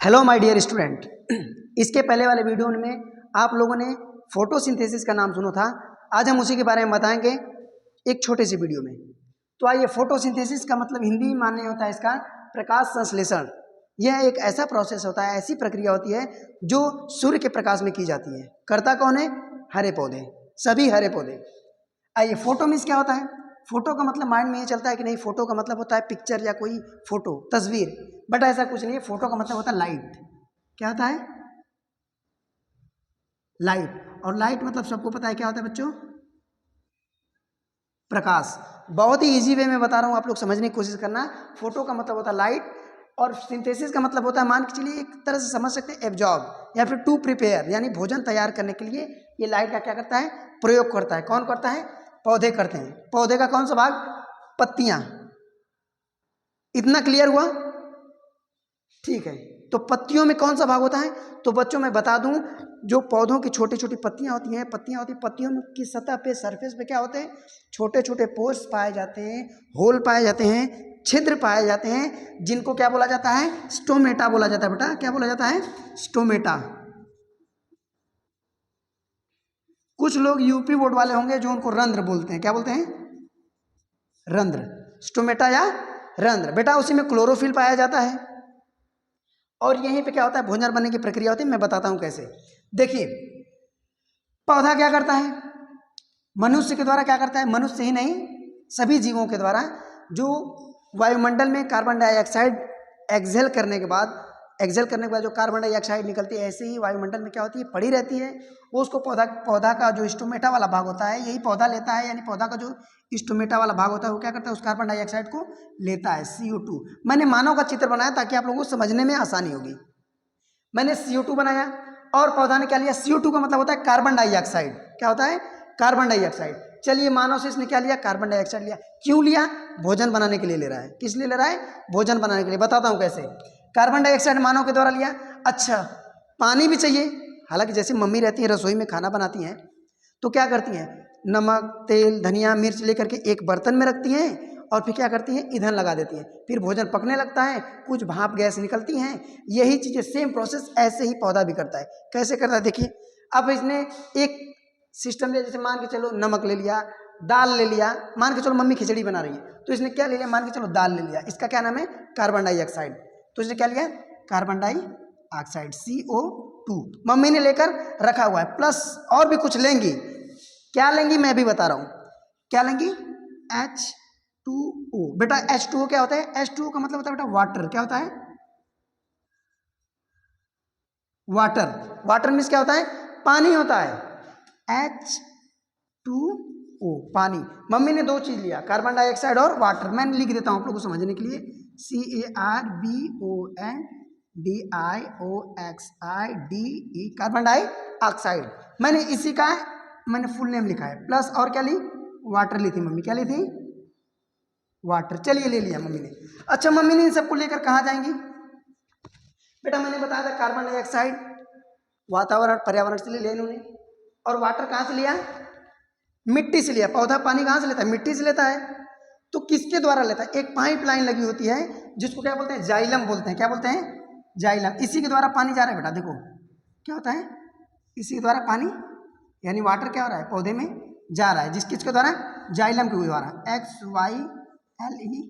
Hello my dear student. इसके पहले वाले वीडियो में आप लोगों ने फोटोसिंथेसिस का नाम सुना था। आज हम उसी के बारे में बताएंगे एक छोटे से वीडियो में। तो आइए, फोटोसिंथेसिस का मतलब हिंदी में मानने होता है इसका प्रकाश संश्लेषण। यह एक ऐसा प्रोसेस होता है, ऐसी प्रक्रिया होती है जो सूर्य के प्रकाश में की जाती है। करता कौन है? हरे पौधे, सभी हरे पौधे। आइए, फोटो मीन्स क्या होता है? फोटो का मतलब माइंड में ये चलता है कि नहीं, फोटो का मतलब होता है पिक्चर या कोई फोटो, तस्वीर। बट ऐसा कुछ नहीं है। फोटो का मतलब होता है लाइट। क्या होता है? लाइट। और लाइट मतलब सबको पता है क्या होता है बच्चों? प्रकाश। बहुत ही इजी वे में बता रहा हूँ, आप लोग समझने की कोशिश करना। फोटो का मतलब होता है लाइट, और सिंथेसिस का मतलब होता है, मान के चलिए एक तरह से समझ सकते हैं, एब्जॉर्ब या फिर टू प्रिपेयर, यानी भोजन तैयार करने के लिए ये लाइट का क्या करता है? प्रयोग करता है। कौन करता है? पौधे करते हैं। पौधे का कौन सा भाग? पत्तियां। इतना क्लियर हुआ? ठीक है। तो पत्तियों में कौन सा भाग होता है? तो बच्चों मैं बता दूं, जो पौधों की छोटी छोटी पत्तियां होती हैं, पत्तियों की सतह पे, सरफेस पे क्या होते हैं? छोटे छोटे पोर्स पाए जाते हैं, होल पाए जाते हैं, छिद्र पाए जाते हैं, जिनको क्या बोला जाता है? स्टोमेटा बोला जाता है। बेटा क्या बोला जाता है? स्टोमेटा। कुछ लोग यूपी बोर्ड वाले होंगे जो उनको रंध्र बोलते हैं। क्या बोलते हैं? रंध्र। स्टोमेटा या रंध्र। बेटा उसी में क्लोरोफिल पाया जाता है, और यहीं पे क्या होता है? भोजन बनने की प्रक्रिया होती है। मैं बताता हूं कैसे। देखिए, पौधा क्या करता है? मनुष्य के द्वारा क्या करता है? मनुष्य ही नहीं, सभी जीवों के द्वारा जो वायुमंडल में कार्बन डाइऑक्साइड एक्सहेल करने के बाद जो कार्बन डाइऑक्साइड निकलती है, ऐसे ही वायुमंडल में क्या होती है? पड़ी रहती है। वो उसको पौधा का जो स्टोमेटा वाला भाग होता है, यही पौधा लेता है। यानी पौधा का जो स्टोमेटा वाला भाग होता है, वो क्या करता है? उस कार्बन डाइऑक्साइड को लेता है, CO2। मैंने मानव का चित्र बनाया ताकि आप लोगों को समझने में आसानी होगी। मैंने CO2 बनाया, और पौधा ने क्या लिया? CO2 का मतलब होता है कार्बन डाइऑक्साइड। क्या होता है? Carbon dioxide. चलिए, मानव से इसने क्या लिया? कार्बन डाइऑक्साइड लिया। क्यों लिया? भोजन बनाने के लिए ले रहा है। किस लिए ले रहा है? भोजन बनाने के लिए। बताता हूं कैसे। कार्बन डाइऑक्साइड मानव के द्वारा लिया। अच्छा, पानी भी चाहिए। हालांकि जैसे मम्मी रहती है रसोई में, खाना बनाती हैं, तो क्या करती हैं? नमक, तेल, धनिया, मिर्च लेकर के एक बर्तन में रखती हैं, और फिर क्या करती हैं? ईंधन लगा देती हैं। फिर भोजन पकने लगता है, कुछ भाप गैस निकलती हैं। यही चीजें, सेम प्रोसेस ऐसे ही पौधा भी करता है। कैसे करता है? देखिए, अब इसने एक सिस्टम लिया। जैसे मान के चलो नमक ले लिया, दाल ले लिया। मान के चलो मम्मी खिचड़ी बना रही है, तो इसने क्या ले लिया? मान के चलो दाल ले लिया। इसका क्या नाम है? Carbon dioxide. तो इसने क्या लिया? Carbon dioxide, CO2। मम्मी ने लेकर रखा हुआ है। प्लस और भी कुछ लेंगी। क्या लेंगी मैं भी बता रहा हूं। क्या लेंगी? H2O। बेटा H2O क्या होता है? H2O का मतलब होता है बेटा वाटर। क्या होता है? वाटर। वाटर मीन्स क्या होता है? पानी होता है। H2O, पानी। मम्मी ने दो चीज लिया, कार्बन डाइऑक्साइड और वाटर। मैंने लिख देता हूं आप लोगों को समझने के लिए, CARBONDIOXIDE, कार्बन डाइऑक्साइड। मैंने फुल नेम लिखा है। प्लस और क्या ली? वाटर ली थी मम्मी। क्या ली थी? वाटर। चलिए, ले लिया मम्मी ने। अच्छा, मम्मी ने इन सबको लेकर कहाँ जाएंगी? बेटा मैंने बताया था कार्बन डाइऑक्साइड वातावरण, पर्यावरण से ले लिया इन्होंने। और वाटर कहाँ से लिया? मिट्टी से लिया। पौधा पानी कहाँ से लेता है? मिट्टी से लेता है। तो किसके द्वारा लेता है? एक पाइपलाइन लगी होती है, जिसको क्या बोलते हैं? जाइलम बोलते हैं। क्या बोलते हैं? जाइलम। इसी के द्वारा पानी जा रहा है। बेटा देखो क्या होता है, इसी के द्वारा पानी, यानी वाटर क्या हो रहा है? पौधे में जा रहा है। किसके द्वारा? जाइलम के द्वारा। XYLE,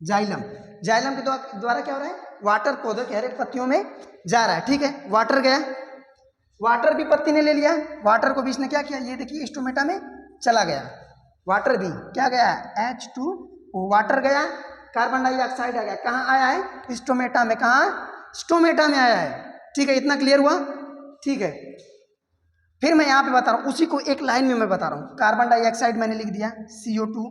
xylem. जाइलम के द्वारा क्या हो रहा है? वाटर पौधे के हर एक पत्तियों में जा रहा है। ठीक है, वाटर गया। वाटर भी पत्ती ने ले लिया। वाटर को भी इसने क्या किया? ये देखिए, स्टोमेटा में चला गया। वाटर भी क्या गया? H2O। वाटर गया, कार्बन डाइऑक्साइड आ गया। कहाँ आया है? स्टोमेटा में। कहाँ? स्टोमेटा में आया है। ठीक है, इतना क्लियर हुआ? ठीक है, फिर मैं यहाँ पे बता रहा हूँ, उसी को एक लाइन में मैं बता रहा हूँ। कार्बन डाइऑक्साइड मैंने लिख दिया, CO2।